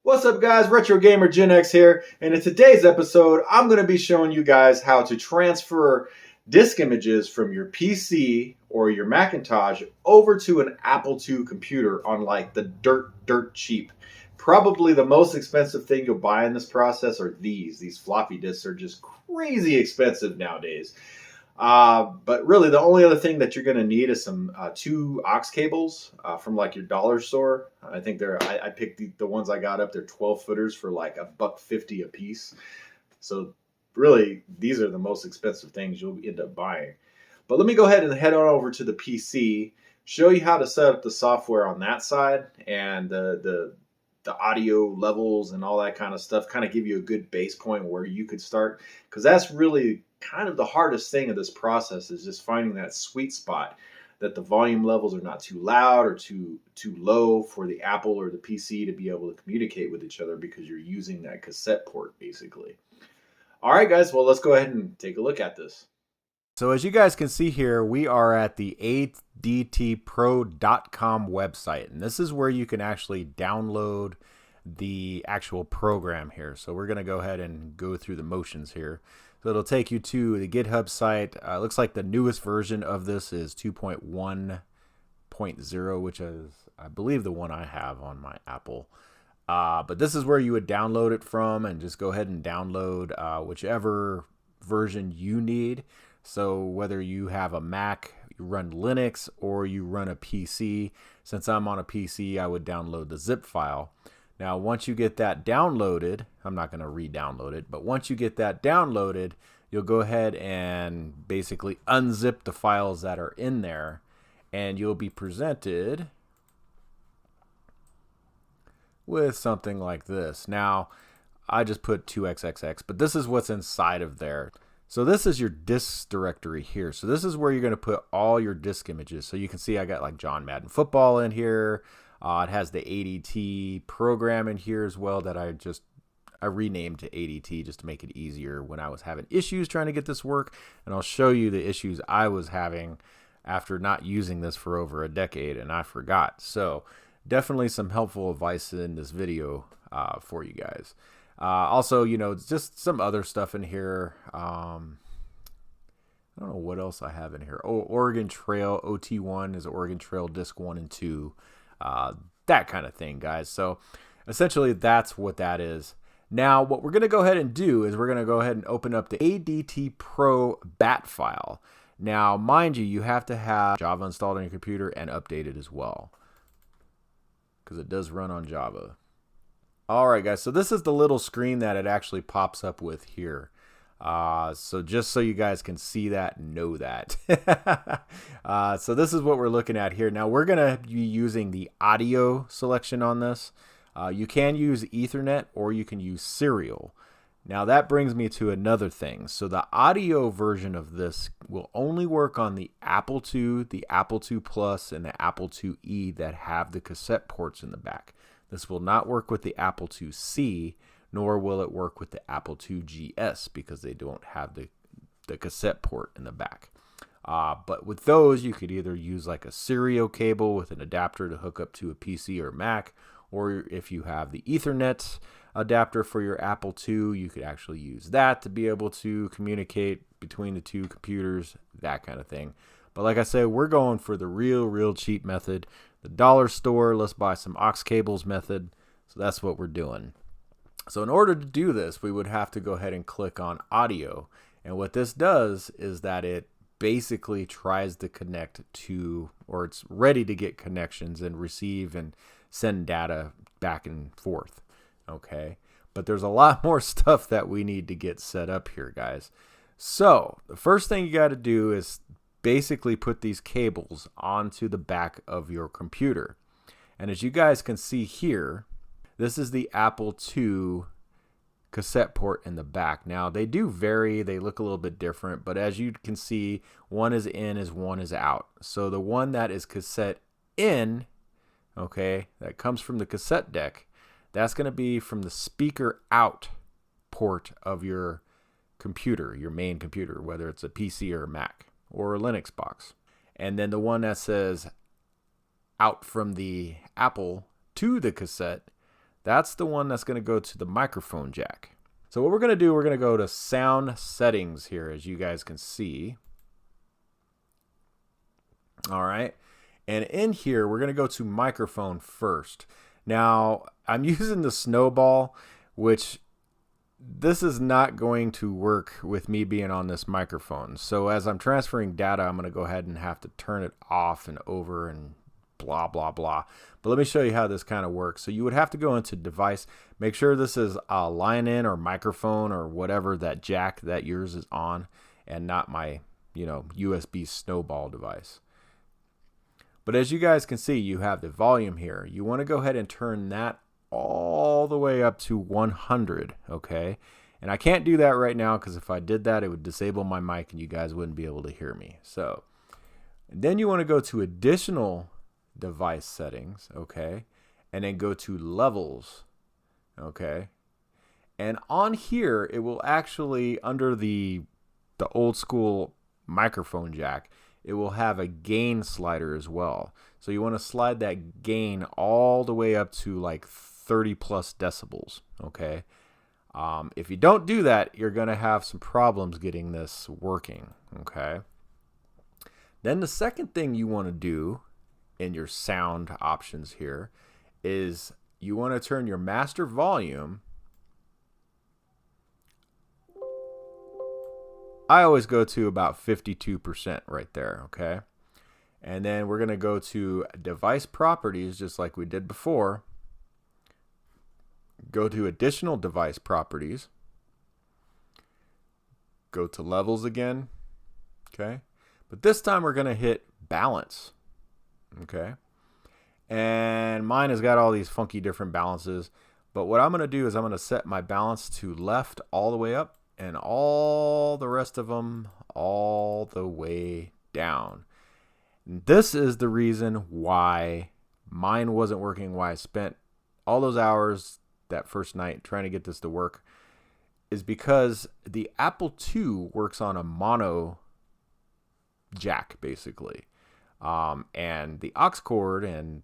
What's up guys, Retro Gamer Gen X here, and in today's episode I'm going to be showing you guys how to transfer disk images from your PC or your Macintosh over to an Apple II computer on like the dirt cheap. Probably the most expensive thing you'll buy in this process are these floppy disks are just crazy expensive nowadays. But really the only other thing that you're going to need is some two aux cables from like your dollar store. I think I picked the ones I got up. They're 12 footers for like $1.50 a piece. So really these are the most expensive things you'll end up buying. But let me go ahead and head on over to the PC, show you how to set up the software on that side and the audio levels and all that kind of stuff, kind of give you a good base point where you could start, because that's really kind of the hardest thing of this process, is just finding that sweet spot that the volume levels are not too loud or too low for the Apple or the PC to be able to communicate with each other, because you're using that cassette port basically. All right guys, well let's go ahead and take a look at this. So as you guys can see here, we are at the ADTPro.com website, and this is where you can actually download the actual program here. So we're going to go ahead and go through the motions here. So it'll take you to the GitHub site. Looks like the newest version of this is 2.1.0, which is, I believe, the one I have on my Apple. But this is where you would download it from, and just go ahead and download whichever version you need. So whether you have a Mac, you run Linux, or you run a PC, since I'm on a PC, I would download the zip file. Now, once you get that downloaded, I'm not going to re-download it, but once you get that downloaded, you'll go ahead and basically unzip the files that are in there, and you'll be presented with something like this. Now, I just put 2xxx, but this is what's inside of there. So this is your disks directory here. So this is where you're going to put all your disk images. So you can see I got like John Madden Football in here. It has the ADT program in here as well that I renamed to ADT just to make it easier when I was having issues trying to get this work. And I'll show you the issues I was having after not using this for over a decade, and I forgot. So definitely some helpful advice in this video for you guys. Also, you know, just some other stuff in here. I don't know what else I have in here. Oh, Oregon Trail OT1 is Oregon Trail Disc 1 and 2. That kind of thing, guys. So essentially that's what that is. Now, what we're going to go ahead and do is we're going to go ahead and open up the ADTPro bat file. Now, mind you, you have to have Java installed on your computer and updated as well, because it does run on Java. Alright guys, so this is the little screen that it actually pops up with here. So just so you guys can see that and know that. So this is what we're looking at here. Now we're going to be using the audio selection on this. You can use Ethernet or you can use serial. Now that brings me to another thing. So the audio version of this will only work on the Apple II, the Apple II Plus, and the Apple IIe that have the cassette ports in the back. This will not work with the Apple IIc, nor will it work with the Apple IIgs, because they don't have the cassette port in the back. But with those, you could either use like a serial cable with an adapter to hook up to a PC or Mac, or if you have the Ethernet adapter for your Apple II, you could actually use that to be able to communicate between the two computers, that kind of thing. But like I said, we're going for the real cheap method, the dollar store, let's buy some aux cables method. So that's what we're doing. So in order to do this, we would have to go ahead and click on audio. And what this does is that it basically tries to connect to, or it's ready to get connections and receive and send data back and forth. Okay. But there's a lot more stuff that we need to get set up here, guys. So the first thing you got to do is basically put these cables onto the back of your computer. And as you guys can see here, this is the Apple II cassette port in the back. Now they do vary, they look a little bit different, but as you can see, one is in as one is out. So the one that is cassette in, okay, that comes from the cassette deck, that's going to be from the speaker out port of your computer, your main computer, whether it's a PC or a Mac or a Linux box. And then the one that says out from the Apple to the cassette, That's the one that's going to go to the microphone jack. So what we're going to do, we're going to go to sound settings here, as you guys can see. All right. And in here, we're going to go to microphone first. Now, I'm using the snowball, which this is not going to work with me being on this microphone. So as I'm transferring data, I'm going to go ahead and have to turn it off and over and blah, blah, blah. But let me show you how this kind of works. So you would have to go into device, make sure this is a line in or microphone or whatever that jack that yours is on, and not my, USB snowball device. But as you guys can see, you have the volume here. You want to go ahead and turn that all the way up to 100, okay? And I can't do that right now because if I did that, it would disable my mic and you guys wouldn't be able to hear me. So, and then you want to go to additional device settings, okay? And then go to levels, okay? And on here, it will actually, under the old school microphone jack, it will have a gain slider as well. So you want to slide that gain all the way up to like 30 plus decibels, okay? If you don't do that, you're going to have some problems getting this working, okay? Then the second thing you want to do in your sound options here is you want to turn your master volume. I always go to about 52% right there, okay? And then we're going to go to device properties just like we did before. Go to additional device properties. Go to levels again, okay? But this time we're going to hit balance. Okay, and mine has got all these funky different balances, but what I'm going to do is I'm going to set my balance to left all the way up and all the rest of them all the way down. And this is the reason why mine wasn't working, why I spent all those hours that first night trying to get this to work, is because the Apple II works on a mono jack basically. And the aux cord and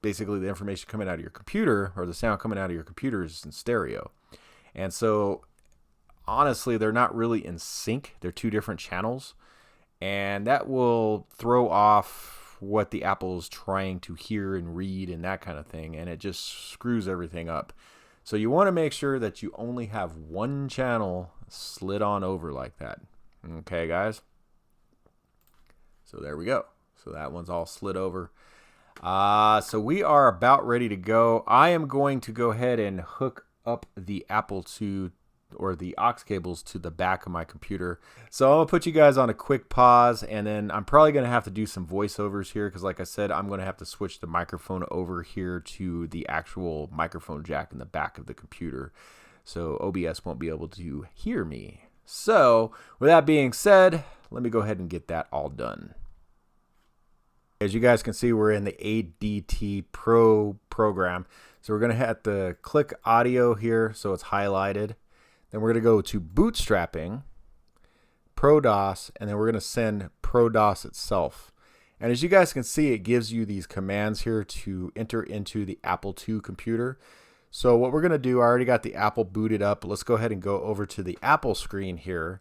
basically the information coming out of your computer, or the sound coming out of your computer, is in stereo. And so honestly, they're not really in sync. They're two different channels, and that will throw off what the Apple is trying to hear and read and that kind of thing, and it just screws everything up. So you want to make sure that you only have one channel slid on over like that. Okay, guys? So there we go. So that one's all slid over. So we are about ready to go. I am going to go ahead and hook up the Apple II or the aux cables to the back of my computer. So I'm going to put you guys on a quick pause, and then I'm probably going to have to do some voiceovers here because, like I said, I'm going to have to switch the microphone over here to the actual microphone jack in the back of the computer. So OBS won't be able to hear me. So with that being said, let me go ahead and get that all done. As you guys can see, we're in the ADTPro program. So we're going to have to click audio here so it's highlighted. Then we're going to go to bootstrapping, ProDOS, and then we're going to send ProDOS itself. And as you guys can see, it gives you these commands here to enter into the Apple II computer. So what we're going to do, I already got the Apple booted up. Let's go ahead and go over to the Apple screen here.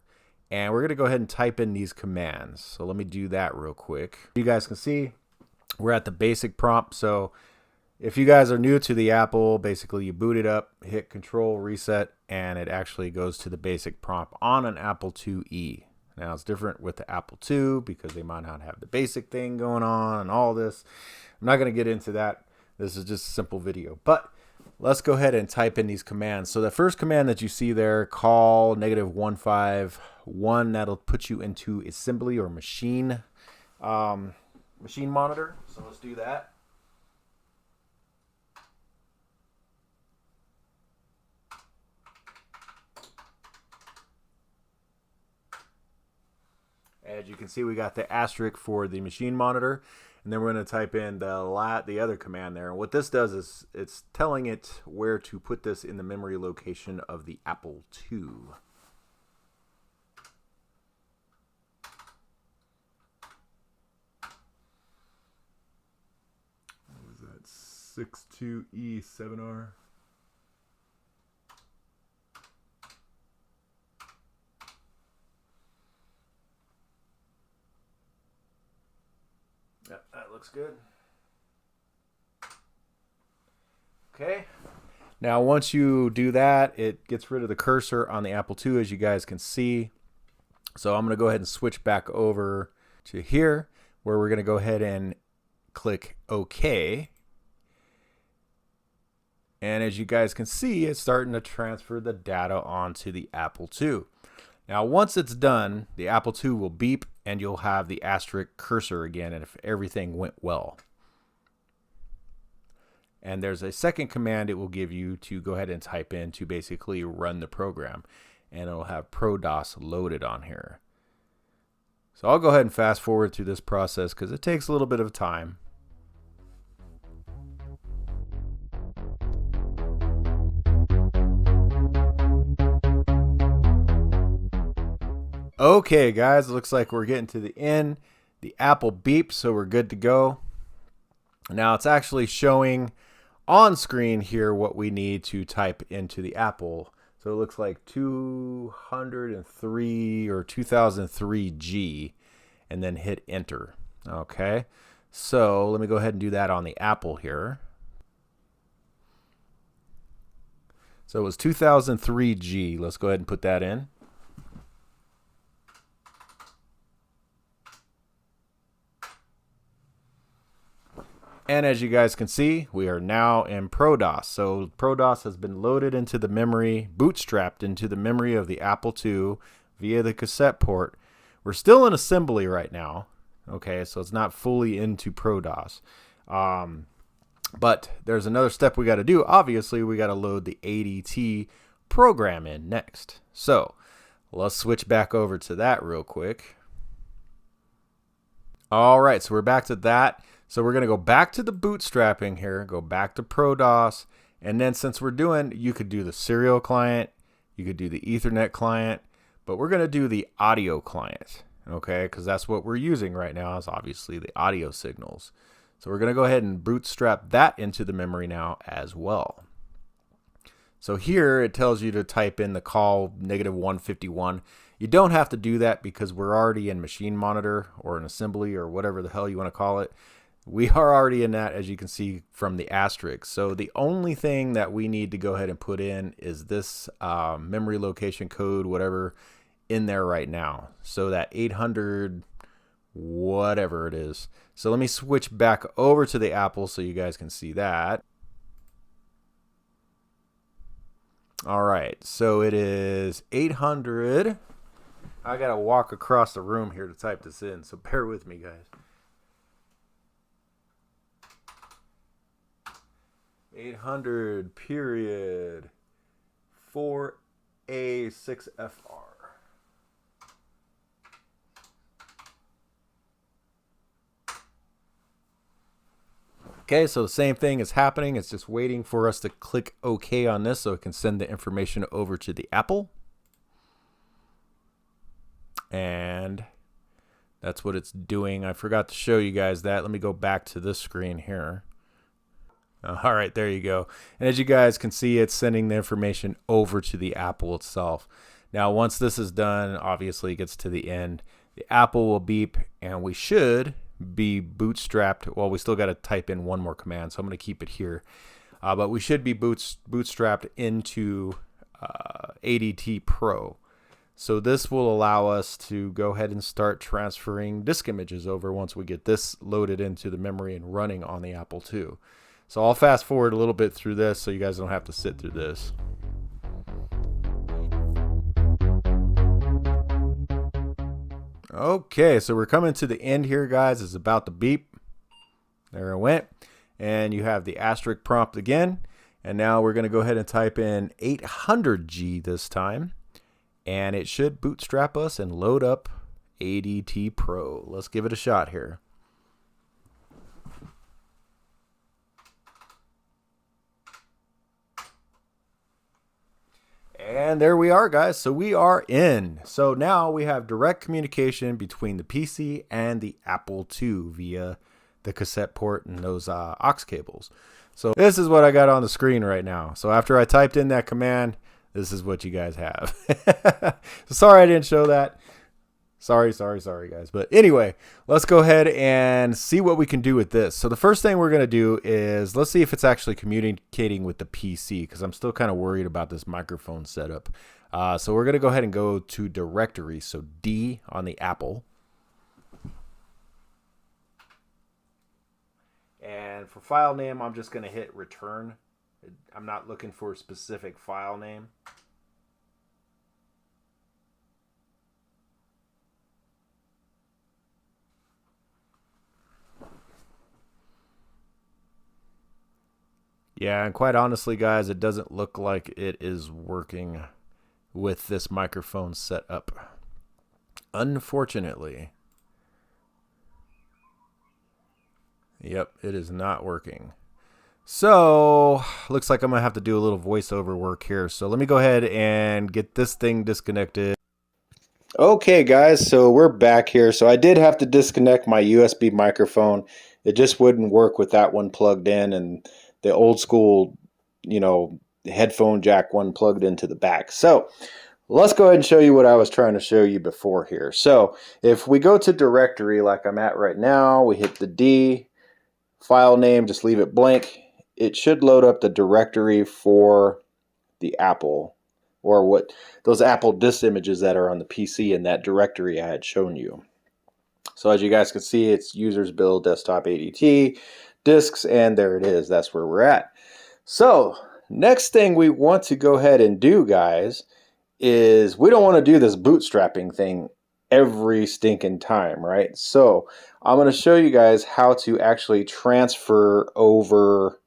And we're going to go ahead and type in these commands. So let me do that real quick. You guys can see we're at the basic prompt. So if you guys are new to the Apple, basically you boot it up, hit Control Reset, and it actually goes to the basic prompt on an Apple IIe. Now it's different with the Apple II because they might not have the basic thing going on and all this. I'm not going to get into that. This is just a simple video. But let's go ahead and type in these commands. So the first command that you see there, call -151, that'll put you into assembly or machine monitor. So let's do that. As you can see, we got the asterisk for the machine monitor. And then we're going to type in the other command there. And what this does is it's telling it where to put this in the memory location of the Apple II. What was that? 62E7R. Yep, that looks good. Okay. Now, once you do that, it gets rid of the cursor on the Apple II, as you guys can see. So I'm going to go ahead and switch back over to here, where we're going to go ahead and click OK. And as you guys can see, it's starting to transfer the data onto the Apple II. Now, once it's done, the Apple II will beep and you'll have the asterisk cursor again, and if everything went well. And there's a second command it will give you to go ahead and type in to basically run the program. And it'll have ProDOS loaded on here. So I'll go ahead and fast forward through this process because it takes a little bit of time. Okay, guys, it looks like we're getting to the end. The Apple beeped, so we're good to go. Now it's actually showing on screen here what we need to type into the Apple. So it looks like 203 or 2003G, and then hit enter. Okay, so let me go ahead and do that on the Apple here. So it was 2003G. Let's go ahead and put that in. And as you guys can see, we are now in ProDOS. So ProDOS has been loaded into the memory, bootstrapped into the memory of the Apple II via the cassette port. We're still in assembly right now. Okay, so it's not fully into ProDOS. But there's another step we got to do. Obviously, we got to load the ADT program in next. So let's switch back over to that real quick. All right, so we're back to that. So we're going to go back to the bootstrapping here, go back to ProDOS, and then since we're doing, you could do the serial client, you could do the Ethernet client, but we're going to do the audio client, okay, because that's what we're using right now is obviously the audio signals. So we're going to go ahead and bootstrap that into the memory now as well. So here it tells you to type in the call -151. You don't have to do that because we're already in machine monitor or an assembly or whatever the hell you want to call it. We are already in that, as you can see from the asterisk. So the only thing that we need to go ahead and put in is this memory location code, whatever, in there right now. So that 800, whatever it is. So let me switch back over to the Apple so you guys can see that. All right, so it is 800. I got to walk across the room here to type this in, so bear with me, guys. 800 period 4A6FR. Okay, so the same thing is happening. It's just waiting for us to click OK on this so it can send the information over to the Apple. And that's what it's doing. I forgot to show you guys that. Let me go back to this screen here. All right, there you go. And as you guys can see, it's sending the information over to the Apple itself. Now, once this is done, obviously it gets to the end. The Apple will beep, and we should be bootstrapped. Well, we still got to type in one more command, so I'm going to keep it here. But we should be bootstrapped into ADTPro. So this will allow us to go ahead and start transferring disk images over once we get this loaded into the memory and running on the Apple II. So I'll fast forward a little bit through this so you guys don't have to sit through this. Okay, so we're coming to the end here, guys. It's about to beep. There it went. And you have the asterisk prompt again. And now we're going to go ahead and type in 800G this time. And it should bootstrap us and load up ADTPro. Let's give it a shot here. And there we are, guys. So we are in. So now we have direct communication between the PC and the Apple II via the cassette port and those aux cables. So this is what I got on the screen right now. So after I typed in that command, this is what you guys have. So sorry I didn't show that. Sorry, guys. But anyway, let's go ahead and see what we can do with this. So the first thing we're going to do is let's see if it's actually communicating with the PC, because I'm still kind of worried about this microphone setup. So we're going to go ahead and go to directory. So D on the Apple. And for file name, I'm just going to hit return. I'm not looking for a specific file name. Yeah, and quite honestly, guys, it doesn't look like it is working with this microphone set up. Unfortunately. Yep, it is not working. So, looks like I'm going to have to do a little voiceover work here. So let me go ahead and get this thing disconnected. Okay, guys, so we're back here. So I did have to disconnect my USB microphone. It just wouldn't work with that one plugged in, and the old school, headphone jack one plugged into the back. So let's go ahead and show you what I was trying to show you before here. So if we go to directory like I'm at right now, we hit the D, file name, just leave it blank. It should load up the directory for the Apple, or what those Apple disk images that are on the PC in that directory I had shown you. So as you guys can see, it's users build desktop ADT disks, and there it is. That's where we're at. So next thing we want to go ahead and do, guys, is we don't want to do this bootstrapping thing every stinking time, right? So I'm going to show you guys how to actually transfer over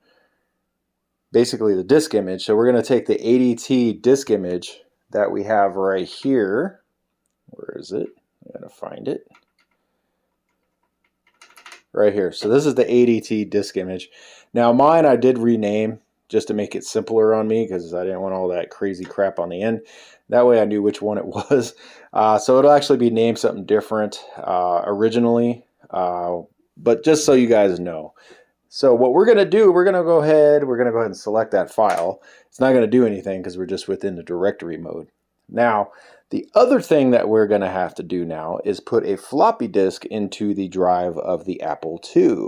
basically the disk image. So we're going to take the ADT disk image that we have right here. Where is it? I'm going to find it. Right here. So this is the ADT disk image. Now mine I did rename just to make it simpler on me, because I didn't want all that crazy crap on the end. That way I knew which one it was. So it'll actually be named something different originally, but just so you guys know. So what we're going to do, we're going to go ahead and select that file. It's not going to do anything because we're just within the directory mode. Now, the other thing that we're going to have to do now is put a floppy disk into the drive of the Apple II.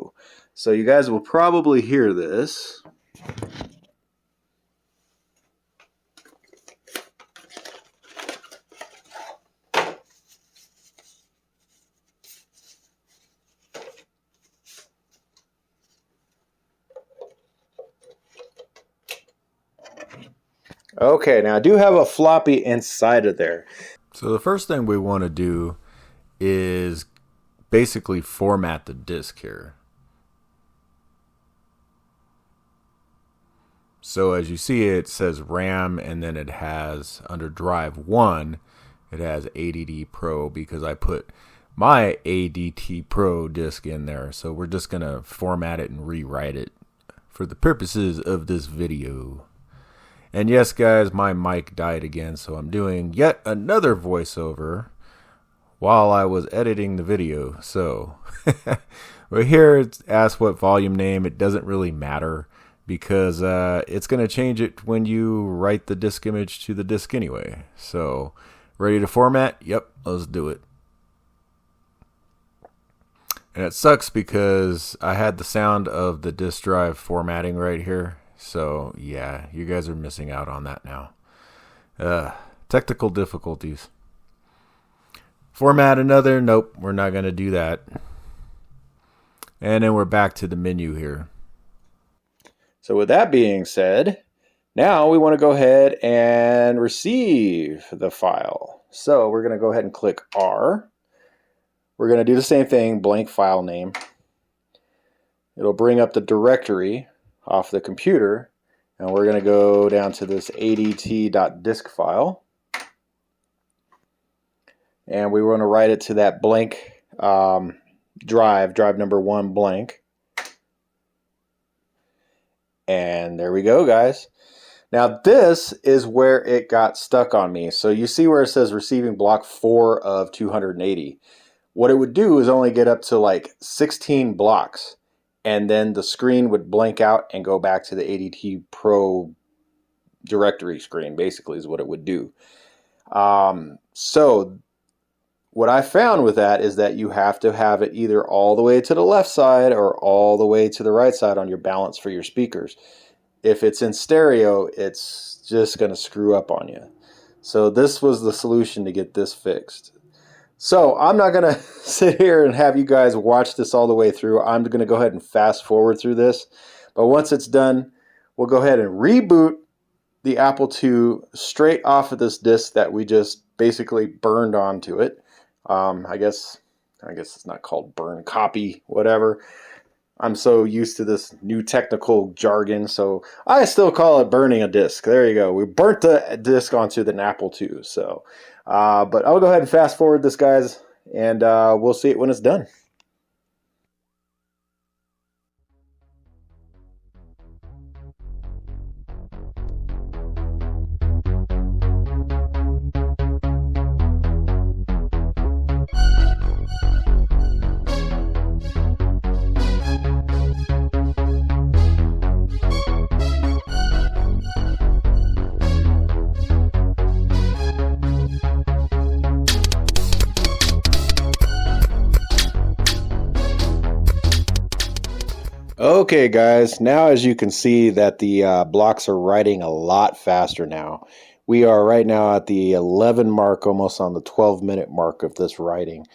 So you guys will probably hear this. Okay, now I do have a floppy inside of there. So the first thing we want to do is basically format the disk here. So as you see, it says RAM, and then it has under drive 1, it has ADTPro, because I put my ADTPro disk in there. So we're just going to format it and rewrite it for the purposes of this video. And yes, guys, my mic died again, so I'm doing yet another voiceover while I was editing the video. So right here, it's asked what volume name. It doesn't really matter, because it's going to change it when you write the disk image to the disk anyway. So ready to format? Yep, let's do it. And it sucks because I had the sound of the disk drive formatting right here. So yeah, you guys are missing out on that now. Technical difficulties. Format another. Nope, we're not going to do that. And then we're back to the menu here. So with that being said, now we want to go ahead and receive the file. So we're going to go ahead and click R. We're going to do the same thing, blank file name. It'll bring up the directory off the computer, and we're going to go down to this adt.disk file, and we want to write it to that blank drive number 1 blank. And there we go, guys. Now this is where it got stuck on me. So you see where it says receiving block 4 of 280. What it would do is only get up to like 16 blocks. and then the screen would blank out and go back to the ADTPro directory screen, basically is what it would do. So what I found with that is that you have to have it either all the way to the left side or all the way to the right side on your balance for your speakers. If it's in stereo, it's just going to screw up on you. So this was the solution to get this fixed. So I'm not going to sit here and have you guys watch this all the way through. I'm going to go ahead and fast forward through this. But once it's done, we'll go ahead and reboot the Apple II straight off of this disk that we just basically burned onto it. I guess it's not called burn copy, whatever. I'm so used to this new technical jargon, so I still call it burning a disk. There you go. We burnt the disk onto the Apple II. So, but I'll go ahead and fast forward this, guys, and we'll see it when it's done. Okay, guys, now as you can see that the blocks are writing a lot faster now. We are right now at the 11 mark, almost on the 12-minute mark of this writing.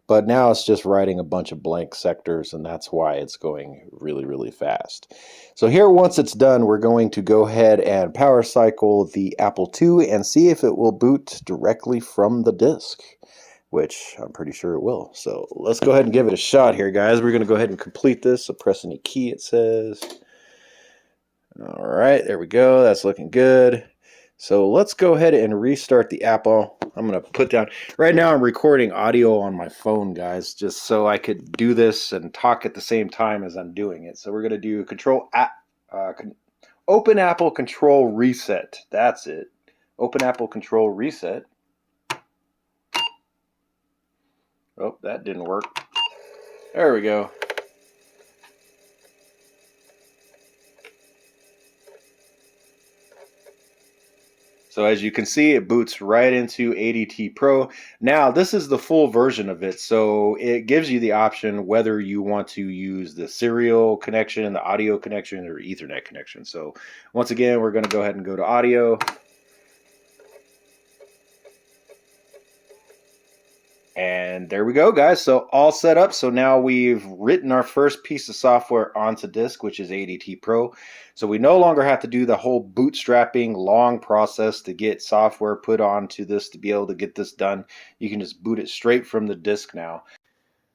But now it's just writing a bunch of blank sectors, and that's why it's going really, really fast. So here, once it's done, we're going to go ahead and power cycle the Apple II and see if it will boot directly from the disk, which I'm pretty sure it will. So let's go ahead and give it a shot here, guys. We're going to go ahead and complete this. So press any key, it says. All right, there we go. That's looking good. So let's go ahead and restart the Apple. I'm going to put down, right now I'm recording audio on my phone, guys, just so I could do this and talk at the same time as I'm doing it. So we're going to do Open Apple Control Reset. That's it. Open Apple Control Reset. Oh, that didn't work. There we go. So as you can see, it boots right into ADTPro. Now, this is the full version of it, so it gives you the option whether you want to use the serial connection, the audio connection, or Ethernet connection. So once again, we're going to go ahead and go to audio. And there we go, guys. So all set up. So now we've written our first piece of software onto disk, which is ADTPro. So we no longer have to do the whole bootstrapping long process to get software put onto this to be able to get this done. You can just boot it straight from the disk now.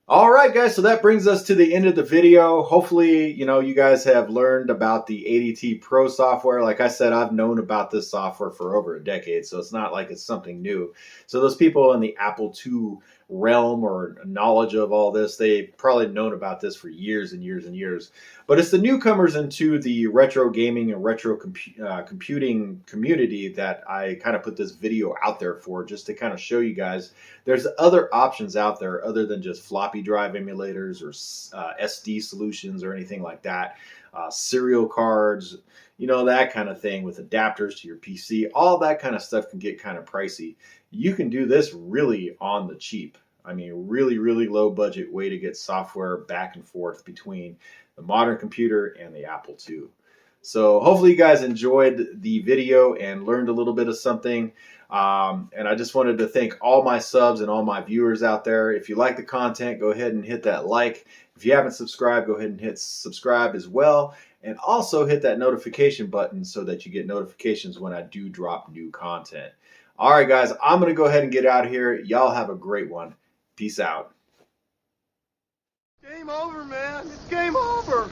All right, guys, so that brings us to the end of the video. Hopefully, you guys have learned about the ADTPro software. Like I said, I've known about this software for over a decade, so it's not like it's something new. So those people in the Apple II realm or knowledge of all this, they've probably known about this for years and years and years. But it's the newcomers into the retro gaming and retro computing community that I kind of put this video out there for, just to kind of show you guys there's other options out there other than just floppy drive emulators or SD solutions or anything like that. Serial cards, that kind of thing, with adapters to your PC. All that kind of stuff can get kind of pricey. You can do this really on the cheap. I mean, really, really low budget way to get software back and forth between the modern computer and the Apple II. So hopefully you guys enjoyed the video and learned a little bit of something. And I just wanted to thank all my subs and all my viewers out there. If you like the content, go ahead and hit that like. If you haven't subscribed, go ahead and hit subscribe as well. And also hit that notification button so that you get notifications when I do drop new content. All right, guys, I'm going to go ahead and get out of here. Y'all have a great one. Peace out. Game over, man. It's game over.